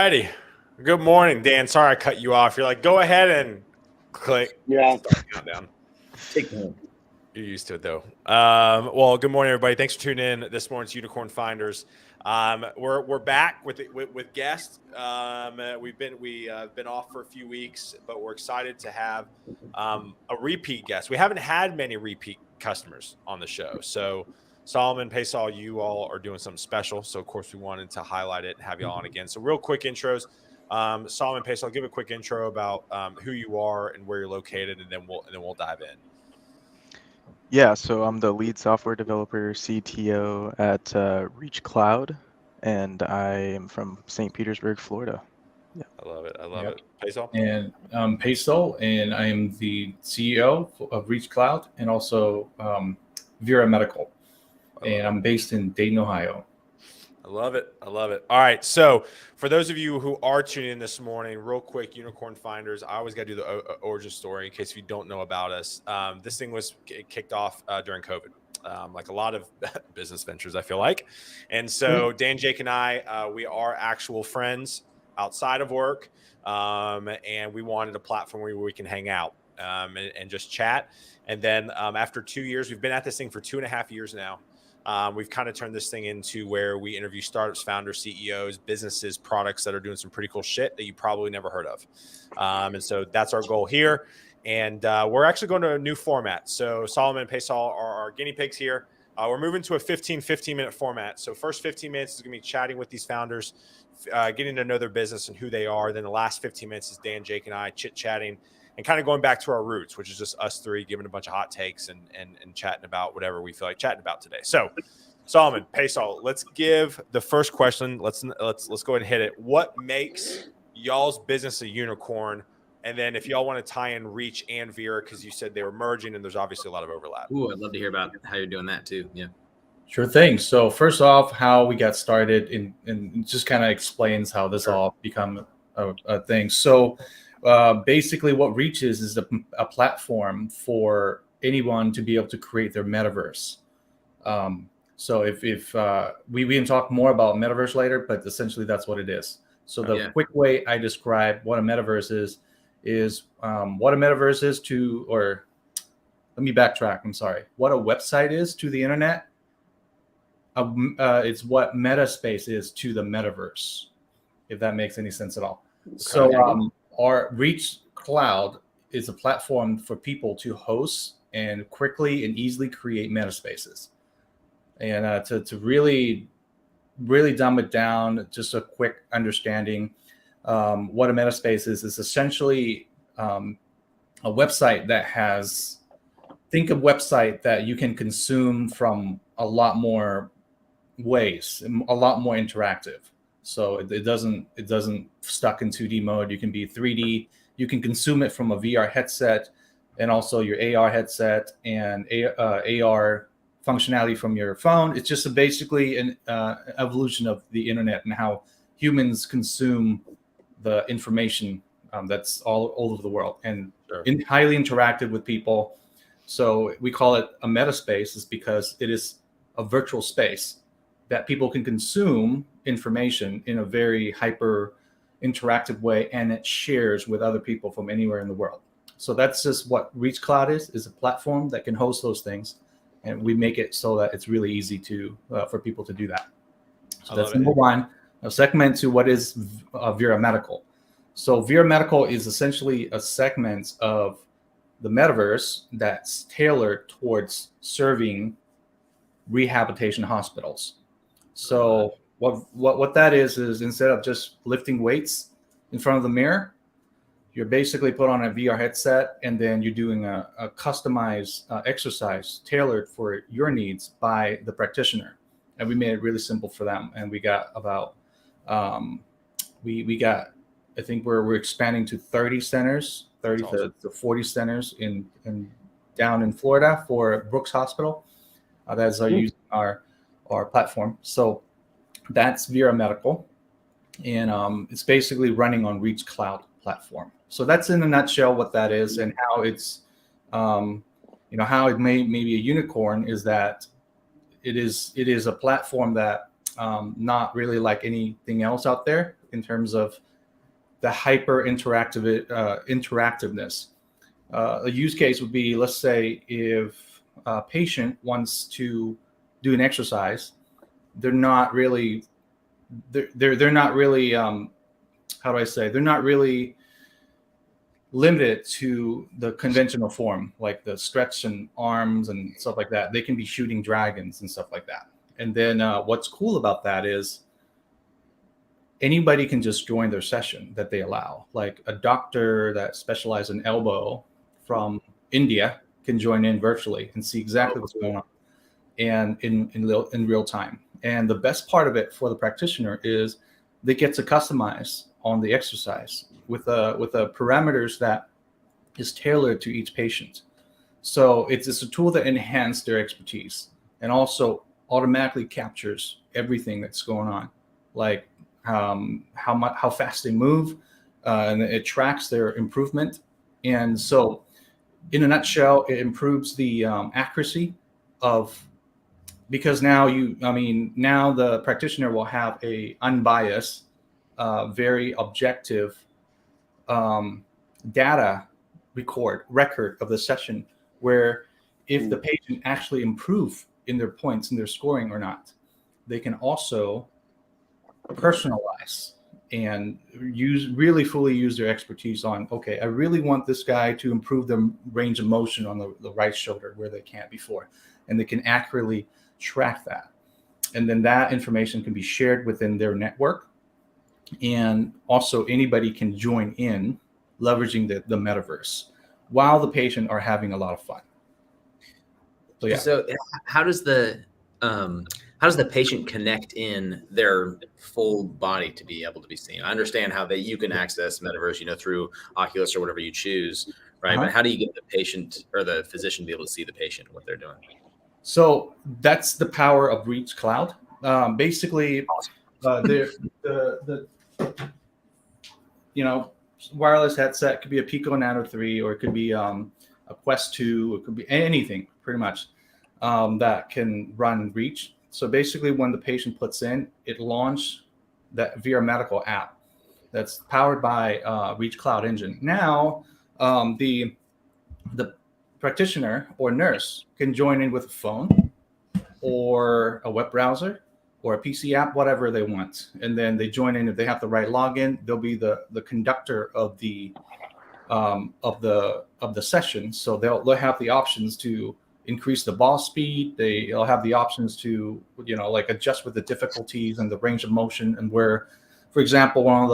righty. Good morning, Dan. Sorry I cut you off. You're like, go ahead and click. Yeah. Start countdown. Take one. You're used to it though. Well, good morning, everybody. Thanks for tuning in this morning's Unicorn Finders. We're back with guests. We've been off for a few weeks, but we're excited to have a repeat guest. We haven't had many repeat customers on the show, so Solomon, Paysol, you all are doing something special. So of course we wanted to highlight it and have you all on again. So real quick intros. Solomon, Paysol, give a quick intro about who you are and where you're located, and then we'll dive in. Yeah, so I'm the lead software developer CTO at Reach Cloud, and I am from St. Petersburg, Florida. Yeah, I love it. Paysol? And I'm Paysol, and I am the CEO of Reach Cloud and also Veera Medical. And I'm based in Dayton, Ohio. I love it. All right. So for those of you who are tuning in this morning, real quick, Unicorn Finders, I always got to do the origin story in case you don't know about us. This thing was kicked off during COVID, like a lot of business ventures, I feel like. And so Dan, Jake, and I, we are actual friends outside of work. And we wanted a platform where we can hang out and just chat. And then after 2 years, we've been at this thing for 2.5 years now. We've kind of turned this thing into where we interview startups, founders, CEOs, businesses, products that are doing some pretty cool shit that you probably never heard of. And so that's our goal here. And we're actually going to a new format. So Solomon and Paysol are our guinea pigs here. We're moving to a 15-minute format. So first 15 minutes is going to be chatting with these founders, getting to know their business and who they are. Then the last 15 minutes is Dan, Jake, and I chit-chatting and kind of going back to our roots, which is just us three giving a bunch of hot takes and chatting about whatever we feel like chatting about today. So, Solomon, Paysol, let's give the first question. Let's go ahead and hit it. What makes y'all's business a unicorn? And then if y'all want to tie in Reach and Veera, because you said they were merging and there's obviously a lot of overlap. Ooh, I'd love to hear about how you're doing that too. Yeah. Sure thing. So first off, how we got started and just kind of explains how this all become a thing. So basically what Reach is a platform for anyone to be able to create their metaverse. So if we can talk more about metaverse later, but essentially that's what it is. So the quick way I describe what a metaverse is what a metaverse is to, or let me backtrack. I'm sorry. What a website is to the internet. It's what Metaspace is to the metaverse, if that makes any sense at all. Okay. So our Reach Cloud is a platform for people to host and quickly and easily create metaspaces. And to really dumb it down, just a quick understanding, what a metaspace is essentially a website that has, think of website that you can consume from a lot more ways, a lot more interactive. So it doesn't stuck in 2D mode. You can be 3D. You can consume it from a VR headset and also your AR headset and AR functionality from your phone. It's just basically an evolution of the internet and how humans consume the information that's all over the world and highly interactive with people. So we call it a metaspace is because it is a virtual space that people can consume information in a very hyper interactive way, and it shares with other people from anywhere in the world. So that's just what Reach Cloud is a platform that can host those things, and we make it so that it's really easy to for people to do that. So that's number one. Now, segment to what is Veera Medical. So Veera Medical is essentially a segment of the metaverse that's tailored towards serving rehabilitation hospitals. So what that is instead of just lifting weights in front of the mirror, you're basically put on a VR headset and then you're doing a customized exercise tailored for your needs by the practitioner. And we made it really simple for them. And we got about, we got, I think we're expanding to 30 centers, 30 to 40 centers down in Florida for Brooks Hospital. That's using our platform. So that's Veera Medical. And it's basically running on Reach Cloud platform. So that's in a nutshell what that is and how it's, how it may be a unicorn is that it is a platform that not really like anything else out there. in terms of the hyper interactiveness. A use case would be, let's say, if a patient wants to do an exercise, they're not really how do I say, they're not really limited to the conventional form, like the stretch and arms and stuff like that. They can be shooting dragons and stuff like that. And then what's cool about that is anybody can just join their session that they allow. Like a doctor that specializes in elbow from India can join in virtually and see exactly what's going on and in real time. And the best part of it for the practitioner is they get to customize on the exercise with a parameters that is tailored to each patient. So it's a tool that enhances their expertise and also automatically captures everything that's going on, like how fast they move, and it tracks their improvement. And so, in a nutshell, it improves the accuracy of, because now now the practitioner will have a unbiased, very objective data record of the session, where if the patient actually improve in their points and their scoring or not, they can also personalize and fully use their expertise on, okay, I really want this guy to improve the range of motion on the right shoulder where they can't before. And they can accurately track that. And then that information can be shared within their network. And also anybody can join in leveraging the metaverse while the patient are having a lot of fun. So, yeah. So how does the patient connect in their full body to be able to be seen? I understand how you can access metaverse, through Oculus or whatever you choose, right? But how do you get the patient or the physician to be able to see the patient, what they're doing? So that's the power of Reach Cloud. Basically, the wireless headset could be a Pico Nano 3, or it could be a Quest 2, it could be anything pretty much that can run Reach. So basically, when the patient puts in, it launches that Veera Medical app that's powered by Reach Cloud Engine. Now, the practitioner or nurse can join in with a phone or a web browser or a PC app, whatever they want, and then they join in. If they have the right login, they'll be the conductor of the session. So they'll have the options to increase the ball speed. They'll have the options to like adjust with the difficulties and the range of motion, and where, for example, one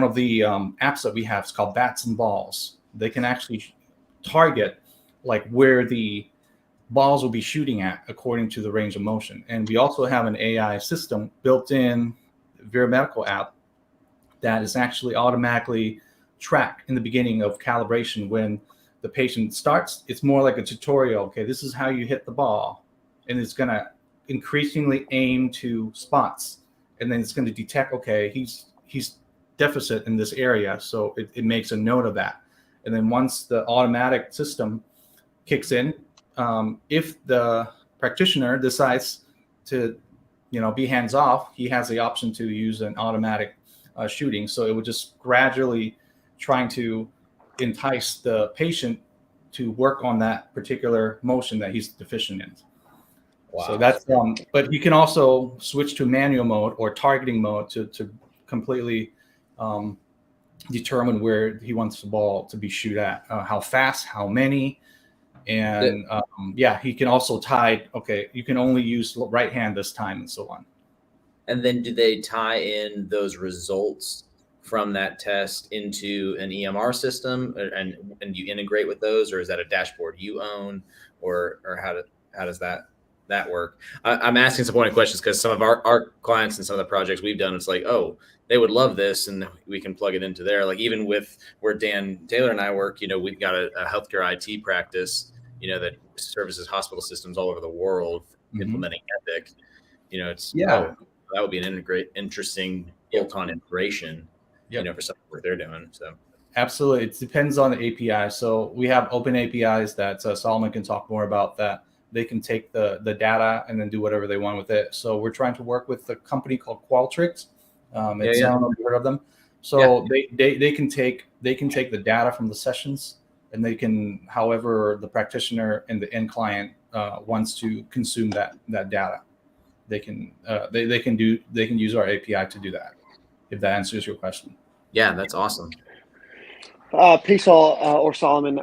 of the apps that we have is called Bats and Balls. They can actually target like where the balls will be shooting at according to the range of motion. And we also have an AI system built in Veera Medical app that is actually automatically tracked in the beginning of calibration. When the patient starts, it's more like a tutorial. Okay, this is how you hit the ball, and it's going to increasingly aim to spots, and then it's going to detect, okay, he's deficit in this area, so it makes a note of that. And then once the automatic system kicks in, if the practitioner decides to, be hands off, he has the option to use an automatic shooting. So it would just gradually trying to entice the patient to work on that particular motion that he's deficient in. Wow. So that's but you can also switch to manual mode or targeting mode to completely determine where he wants the ball to be shoot at, how fast, how many. And he can also tie, okay, you can only use right hand this time, and so on. And then do they tie in those results from that test into an EMR system, and you integrate with those, or is that a dashboard you own, or how does that work? I'm asking some pointed questions because some of our clients and some of the projects we've done, it's like, oh, they would love this, and we can plug it into there. Like even with where Dan Taylor and I work, we've got a healthcare IT practice, that services hospital systems all over the world, implementing Epic. That would be an interesting bolt-on integration, for something that they're doing. So absolutely, it depends on the API. So we have open APIs that Solomon can talk more about, that they can take the data and then do whatever they want with it. So we're trying to work with a company called Qualtrics. Yeah, I don't know if you heard of them. So they can take the data from the sessions, and they can, however the practitioner and the end client wants to consume that data, they can use our API to do that. If that answers your question. Yeah, that's awesome. Peace all, or Solomon.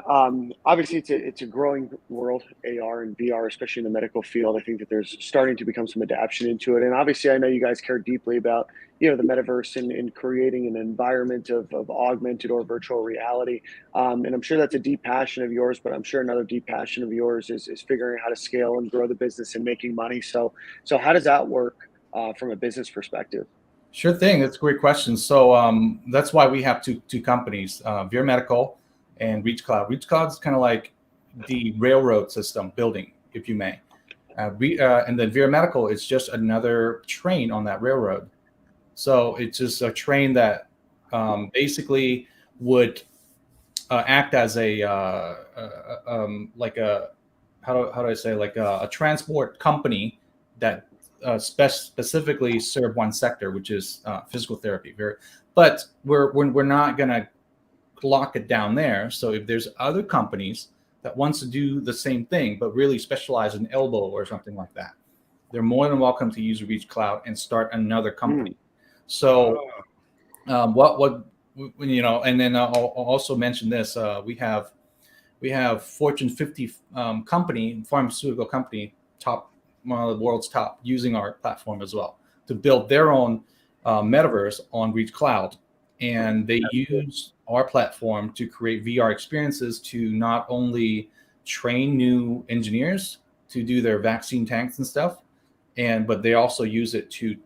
Obviously, it's a growing world, AR and VR, especially in the medical field. I think that there's starting to become some adaptation into it. And obviously, I know you guys care deeply about, the metaverse and creating an environment of augmented or virtual reality. And I'm sure that's a deep passion of yours, but I'm sure another deep passion of yours is figuring out how to scale and grow the business and making money. So how does that work from a business perspective? Sure thing. That's a great question. So that's why we have two companies, Veera Medical and Reach Cloud. Reach Cloud is kind of like the railroad system building, if you may. And then Veera Medical is just another train on that railroad. So it's just a train that basically would act as a like a how do I say, like a transport company that specifically serve one sector, which is physical therapy. But we're not gonna lock it down there. So if there's other companies that wants to do the same thing but really specialize in elbow or something like that, they're more than welcome to use Reach Cloud and start another company. So and then I'll also mention this: we have Fortune 50 pharmaceutical company, one of the world's top, using our platform as well to build their own metaverse on Reach Cloud. And they use our platform to create VR experiences to not only train new engineers to do their vaccine tanks and stuff, but they also use it to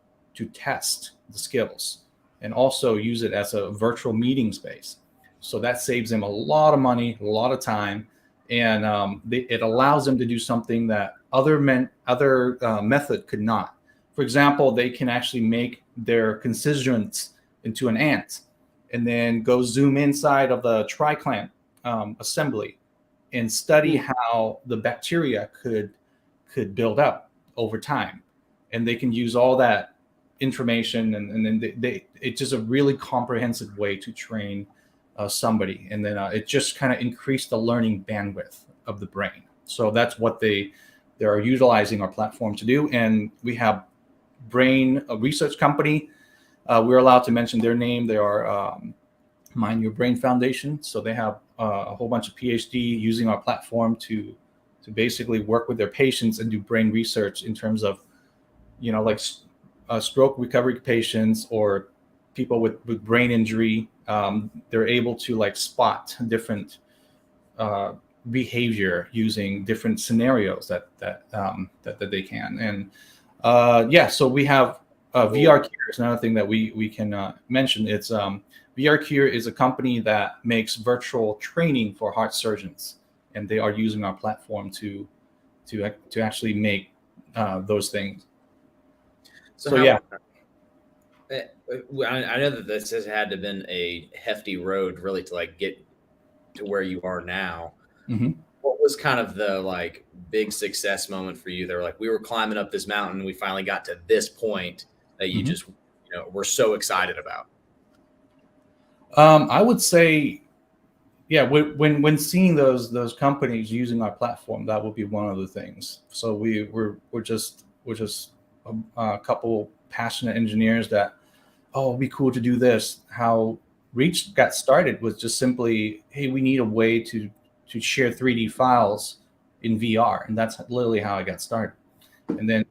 test the skills and also use it as a virtual meeting space. So that saves them a lot of money, a lot of time, and it allows them to do something that other method could not. For example, they can actually make their constituents into an ant and then go zoom inside of the triclamp assembly and study how the bacteria could build up over time. And they can use all that information, and then it's just a really comprehensive way to train somebody. And then it just kind of increased the learning bandwidth of the brain. So that's what they are utilizing our platform to do. And we have a research company. We're allowed to mention their name. They are Mind Your Brain Foundation. So they have a whole bunch of PhD using our platform to basically work with their patients and do brain research in terms of, like stroke recovery patients or people with brain injury. They're able to like spot different behavior using different scenarios that they can. And so we have VR Cure is another thing that we can mention. It's VR Cure is a company that makes virtual training for heart surgeons, and they are using our platform to actually make those things. So yeah. I know that this has had to have been a hefty road really to like get to where you are now. Mm-hmm. What was kind of the like big success moment for you? They were like, we were climbing up this mountain, we finally got to this point that you just were so excited about. I would say, yeah, when seeing those companies using our platform, that would be one of the things. So we're just a couple passionate engineers that, it'd be cool to do this. How Reach got started was just simply, hey, we need a way to share 3D files in VR, and that's literally how I got started. And then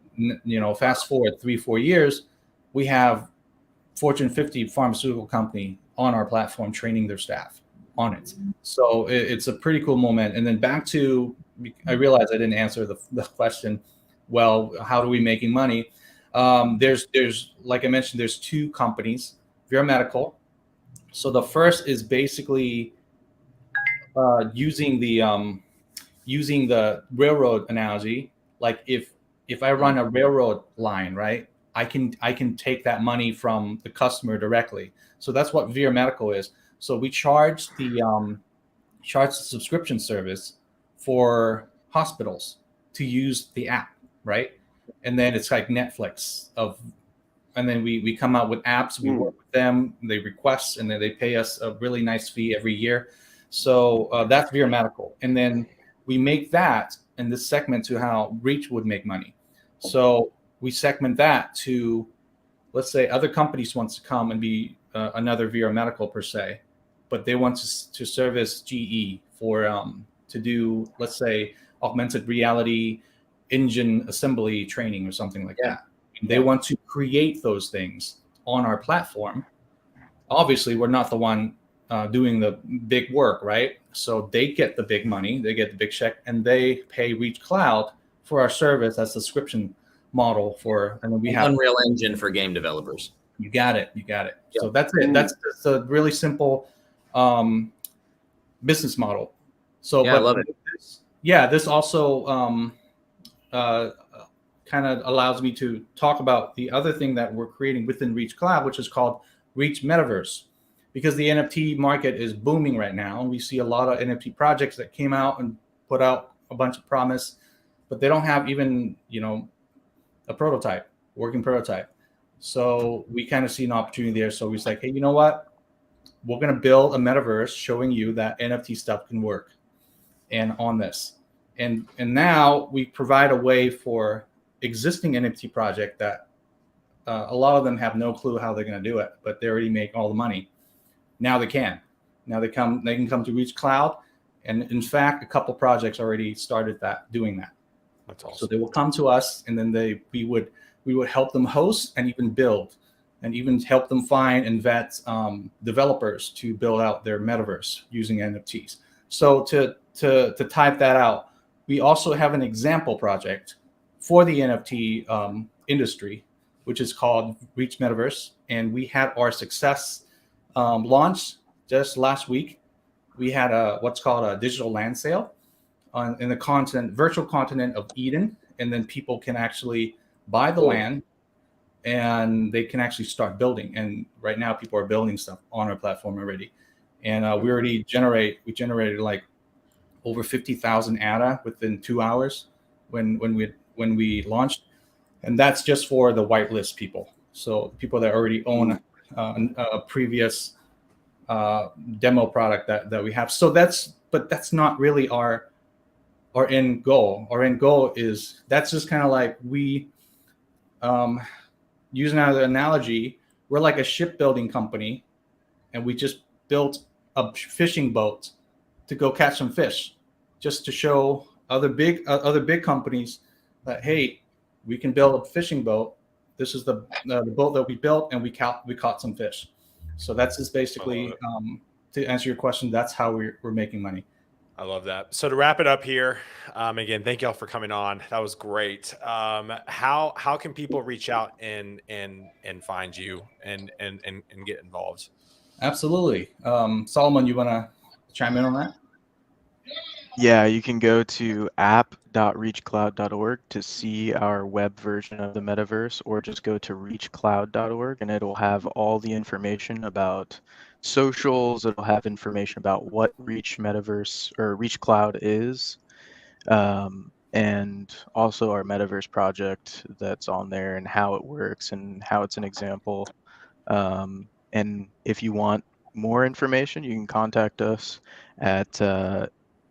fast forward 3-4 years, we have Fortune 50 pharmaceutical company on our platform training their staff on it. So it's a pretty cool moment. And then back to, I realized I didn't answer the question. Well, how are we making money? There's like I mentioned, there's two companies, Veera Medical. So the first is basically using the railroad analogy. Like if I run a railroad line, right, I can take that money from the customer directly. So that's what Veera Medical is. So we charge the subscription service for hospitals to use the app, right? And then it's like Netflix of and then we come out with apps. We work with them. They request, and then they pay us a really nice fee every year. So that's Veera Medical, and then we make that in this segment to how Reach would make money. So we segment that to, let's say, other companies wants to come and be another Veera Medical per se, but they want to service GE for to do, let's say, augmented reality engine assembly training or something like that. They want to create those things on our platform. Obviously, we're not the one doing the big work, right? So they get the big money, they get the big check, and they pay Reach Cloud for our service as a subscription model for, and then we have Unreal Engine for game developers. You got it. Yep. So that's it. That's a really simple business model. So, I love it. This also kind of allows me to talk about the other thing that we're creating within Reach Cloud, which is called Reach Metaverse, because the NFT market is booming right now. We see a lot of NFT projects that came out and put out a bunch of promise, but they don't have even, a working prototype. So we kind of see an opportunity there. So we're like, hey, you know what? We're going to build a metaverse showing you that NFT stuff can work and on this. And now we provide a way for existing NFT project that a lot of them have no clue how they're going to do it, but they already make all the money. Now they can. Now they can come to Reach Cloud. And in fact, a couple projects already started doing that. That's awesome. So they will come to us, and then we would help them host and even build, and even help them find and vet developers to build out their metaverse using NFTs. So to type that out, we also have an example project for the NFT industry, which is called Reach Metaverse, and we had our success launch just last week. We had what's called a digital land sale in the virtual continent of Eden, and then people can actually buy the land and they can actually start building. And right now people are building stuff on our platform already. And we generated like over 50,000 ADA within 2 hours when we launched. And that's just for the whitelist people. So people that already own a previous demo product that we have. So that's not really our end goal. Our end goal is, that's just kind of like using another analogy, we're like a shipbuilding company, and we just built a fishing boat to go catch some fish, just to show other big companies that, hey, we can build a fishing boat. This is the boat that we built, and we caught some fish. So that's just basically to answer your question. That's how we're making money. I love that. So to wrap it up here, again, thank y'all for coming on. That was great. How can people reach out and find you and get involved? Absolutely. Solomon, you want to chime in on that? Yeah, you can go to app.reachcloud.org to see our web version of the metaverse, or just go to reachcloud.org and it'll have all the information about socials. It'll have information about what Reach Metaverse or Reach Cloud is, and also our metaverse project that's on there and how it works and how it's an example. And if you want more information, you can contact us at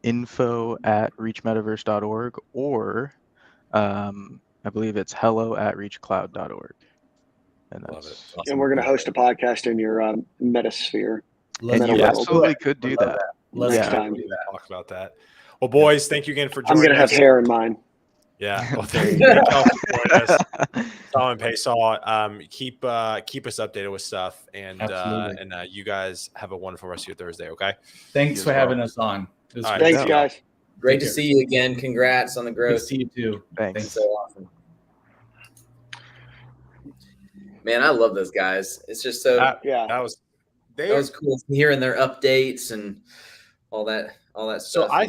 info@reachmetaverse.org, or I believe it's hello@reachcloud.org. And Love that's it. Awesome. And we're going to host a podcast in your Metasphere. and you Meta world. absolutely could do that. Let's Next Yeah. time. Talk about that. Well, boys, thank you again for I'm joining going to have us. hair in mine. Yeah. Well, thank y'all for joining us. Tom and Paysol, keep us updated with stuff, and you guys have a wonderful rest of your Thursday. Okay. Thanks for having us on. All right. Thanks, Yeah. guys. Great to see you again. Congrats on the Good to growth. see you too. Thanks. So awesome. Man, I love those guys. It's just so That Yeah. was cool hearing their updates and all that stuff. So I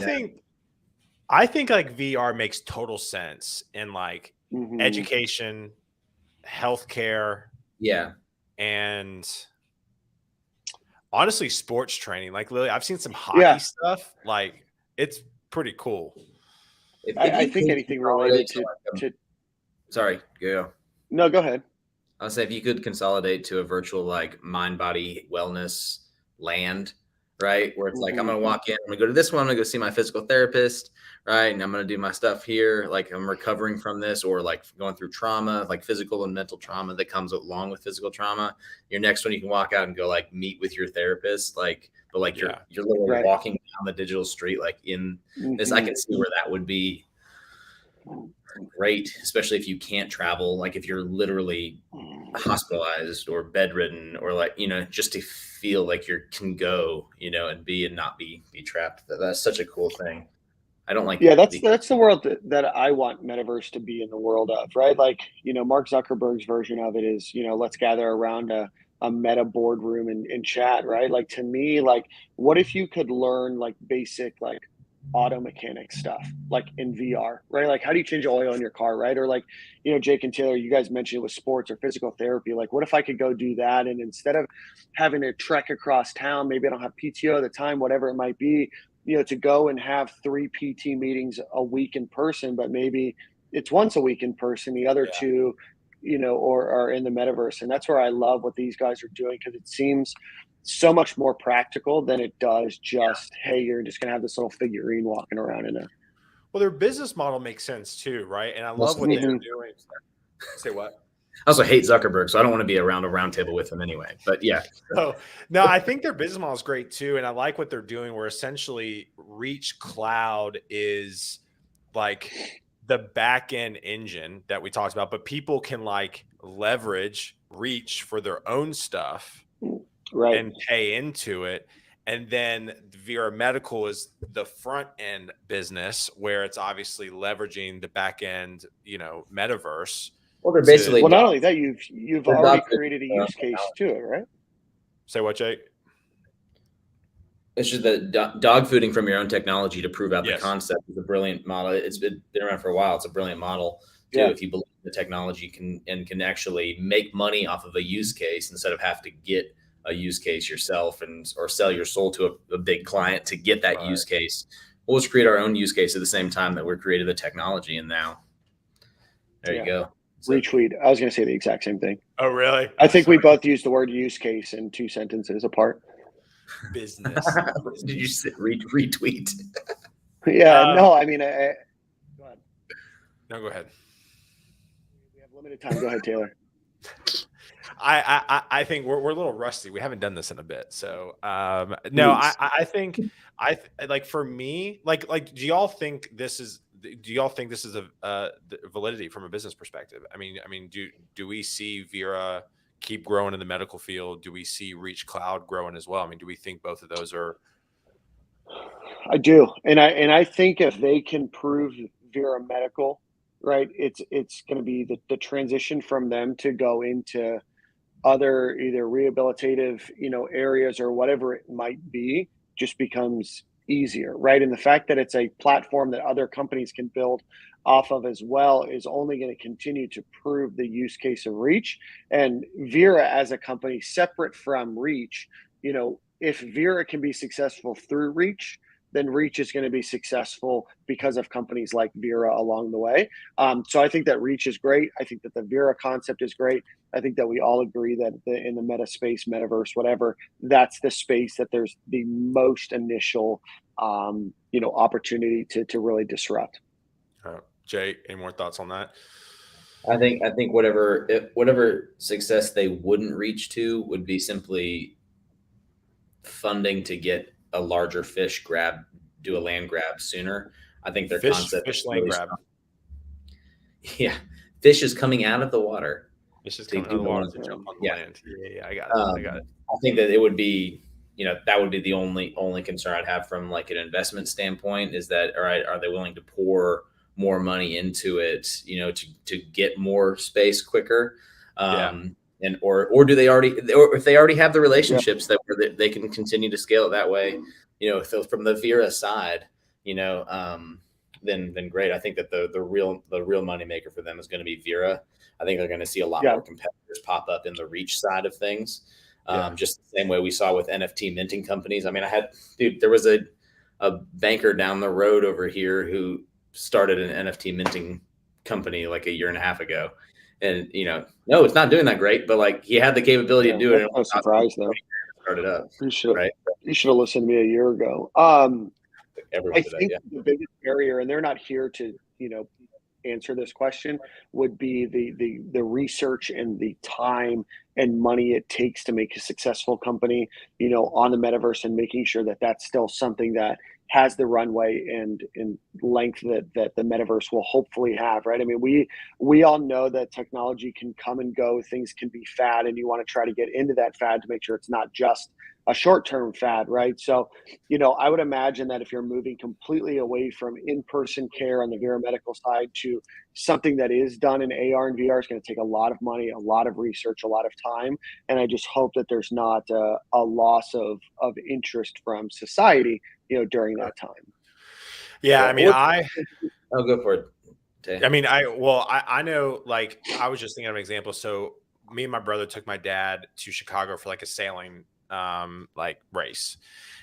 think like VR makes total sense in like Mhm. education, healthcare, Yeah. and honestly sports training. Like Lily, I've seen some hockey stuff. Like it's pretty cool. If I you think could anything consolidate related to sorry, go. No, go ahead. I'll say if you could consolidate to a virtual like mind body wellness land, right? Where it's like I'm gonna walk in, I'm gonna go to this one, I'm gonna go see my physical therapist, right? And I'm gonna do my stuff here. Like I'm recovering from this, or like going through trauma, like physical and mental trauma that comes along with physical trauma. Your next one, you can walk out and go like meet with your therapist, like but like you're literally Right. walking down the digital street, like in this. I can see where that would be great, especially if you can't travel, like if you're literally hospitalized or bedridden, or like, you know, just to feel like you can go, you know, and be and not be trapped. That's such a cool thing. I don't like that's the world that I want metaverse to be in the world of, right? Like, you know, Mark Zuckerberg's version of it is, you know, let's gather around a meta boardroom and chat, right? Like to me, like what if you could learn like basic like auto mechanic stuff like in VR, right? Like how do you change oil in your car, right? Or like, you know, Jake and Taylor, you guys mentioned it with sports or physical therapy. Like what if I could go do that, and instead of having to trek across town, maybe I don't have PTO at the time, whatever it might be, you know, to go and have 3 PT meetings a week in person, but maybe it's once a week in person, the other two, you know, or are in the metaverse. And that's where I love what these guys are doing, because it seems so much more practical than it does just, hey, you're just gonna have this little figurine walking around in there. Well, their business model makes sense too, right? And I love what they're doing. Say what? I also hate Zuckerberg, so I don't want to be around a round table with him anyway. But yeah. So no, I think their business model is great too. And I like what they're doing, where essentially Reach Cloud is like the back end engine that we talked about, but people can like leverage Reach for their own stuff, right, and pay into it. And then Veera Medical is the front end business, where it's obviously leveraging the back end, you know, metaverse. Well, they're basically not only that, you've already created a use case to it, right? Say what, Jake? It's just that dog fooding from your own technology to prove out the concept is a brilliant model. It's been around for a while. It's a brilliant model too. If you believe the technology can actually make money off of a use case instead of have to get a use case yourself or sell your soul to a big client to get that use case. We'll just create our own use case at the same time that we're creating the technology. And now there you go. So, retweet. I was going to say the exact same thing. Oh, really? I think we both used the word use case in 2 sentences apart. Business. Did you say retweet? No, I mean, go ahead. No, go ahead. We have limited time. Go ahead, Taylor. I think we're a little rusty. We haven't done this in a bit. So no, I think like for me, like do y'all think this is a validity from a business perspective? I mean, do we see Veera keep growing in the medical field? Do we see Reach Cloud growing as well? I mean, do we think both of those are? I do. And I think if they can prove Veera Medical, right, it's going to be the transition from them to go into other either rehabilitative, you know, areas or whatever it might be, just becomes easier, right? And the fact that it's a platform that other companies can build off of as well is only going to continue to prove the use case of Reach. And Veera as a company separate from Reach, you know, if Veera can be successful through Reach, then Reach is going to be successful because of companies like Veera along the way. So I think that Reach is great. I think that the Veera concept is great. I think that we all agree that in the meta space, metaverse, whatever, that's the space that there's the most initial, you know, opportunity to really disrupt. Jay, any more thoughts on that? I think whatever success they wouldn't reach to would be simply funding to get a larger fish do a land grab sooner. I think their concept fish land grab. Yeah, fish is coming out of the water. Fish is coming out of the water to jump on the land. Yeah, I got it. I think that it would be, you know, that would be the only concern I'd have from like an investment standpoint is that, all right, are they willing to pour more money into it, you know, to get more space quicker? And or do they already, or if they already have the relationships that they can continue to scale it that way, you know, so from the Veera side, you know, then great. I think that the real moneymaker for them is going to be Veera. I think they're going to see a lot more competitors pop up in the Reach side of things. Just the same way we saw with NFT minting companies. I mean, there was a banker down the road over here who started an NFT minting company like a year and a half ago. And no, it's not doing that great, but like he had the capability to do it. No surprise though. Started up. You should right. have listened to me a year ago. Everyone I did think that, the biggest barrier, and they're not here to answer this question, would be the research and the time and money it takes to make a successful company on the metaverse, and making sure that that's still something that has the runway and length that the metaverse will hopefully have, right? I mean, we all know that technology can come and go, things can be fad, and you want to try to get into that fad to make sure it's not just a short-term fad, right? So, I would imagine that if you're moving completely away from in-person care on the Veera Medical side to something that is done in AR and VR, is going to take a lot of money, a lot of research, a lot of time. And I just hope that there's not a loss of interest from society, during that time. Yeah, I mean, I'll go for it. I mean, I know, like, I was just thinking of an example. So me and my brother took my dad to Chicago for like a sailing race,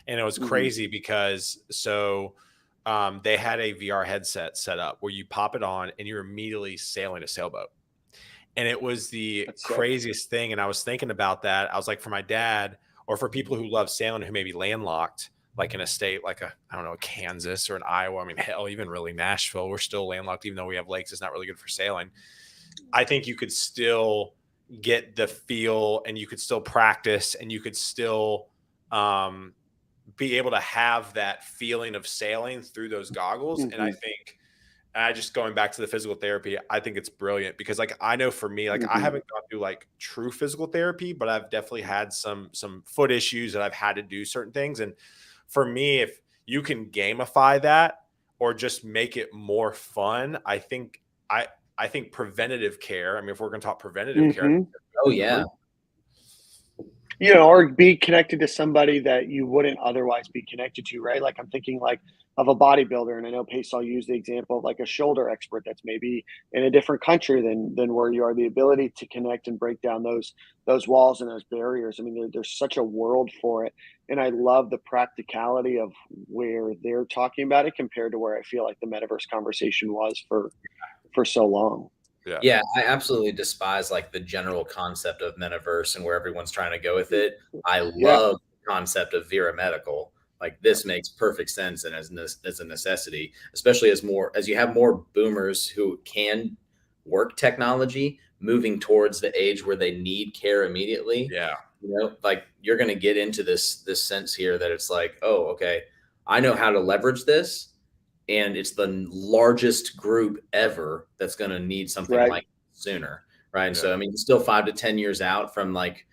and it was crazy because they had a VR headset set up where you pop it on and you're immediately sailing a sailboat, and it was the craziest thing. And I was thinking about that. I was like, for my dad, or for people who love sailing who may be landlocked, like in a state like I don't know, Kansas or an Iowa. I mean, hell, even really Nashville, we're still landlocked, even though we have lakes. It's not really good for sailing. I think you could still get the feel, and you could still practice, and you could still be able to have that feeling of sailing through those goggles. And I think, just going back to the physical therapy, I think it's brilliant because, like, I know for me, like, I haven't gone through like true physical therapy, but I've definitely had some foot issues that I've had to do certain things. And for me, if you can gamify that or just make it more fun, I think preventative care. I mean, if we're going to talk preventative care. Oh yeah. Or be connected to somebody that you wouldn't otherwise be connected to, right? Like, I'm thinking like of a bodybuilder, and I know Paysal used the example of like a shoulder expert that's maybe in a different country than where you are. The ability to connect and break down those walls and those barriers. I mean, there's such a world for it, and I love the practicality of where they're talking about it compared to where I feel like the metaverse conversation was for so long. Yeah, I absolutely despise like the general concept of metaverse and where everyone's trying to go with it. I love the concept of Veera Medical. Like, this makes perfect sense and as a necessity, especially as you have more boomers who can work technology moving towards the age where they need care immediately. Yeah. Like, you're going to get into this sense here that it's like, oh, okay, I know how to leverage this. And it's the largest group ever that's going to need something like sooner. Right. And so, I mean, still 5 to 10 years out from like,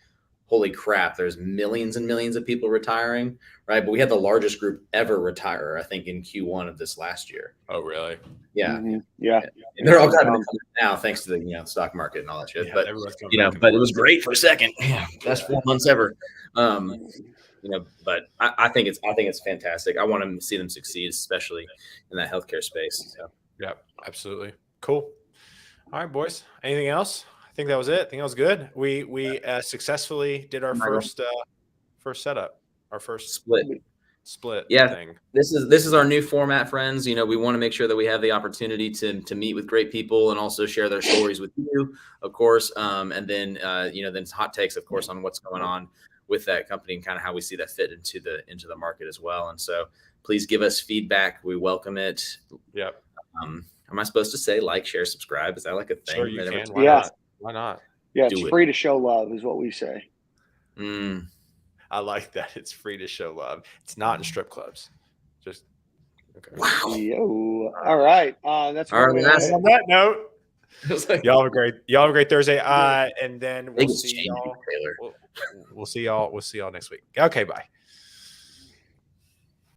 holy crap, there's millions and millions of people retiring. Right. But we had the largest group ever retire, I think, in Q1 of this last year. Oh, really? Yeah. Yeah. And they're all coming now, thanks to the stock market and all that shit. But, but it was great for a second. Yeah. Best 4 months ever. But I think it's fantastic. I want to see them succeed, especially in that healthcare space. So. Yeah, absolutely. Cool. All right, boys. Anything else? I think that was it. I think that was good. We successfully did our first setup, our first split thing. This is our new format, friends. We want to make sure that we have the opportunity to meet with great people and also share their stories with you, of course. And then then hot takes, of course, on what's going on with that company and kind of how we see that fit into the market as well. And so please give us feedback. We welcome it. Yep. Am I supposed to say like, share, subscribe? Is that like a thing? Sure, you can. Why not? Yeah, it's free to show love is what we say. I like that. It's free to show love. It's not in strip clubs. Just okay. Wow. Yo. All right. That's all right. On that note, y'all have a great Thursday. And then we'll see y'all. We'll see y'all next week. Okay, bye.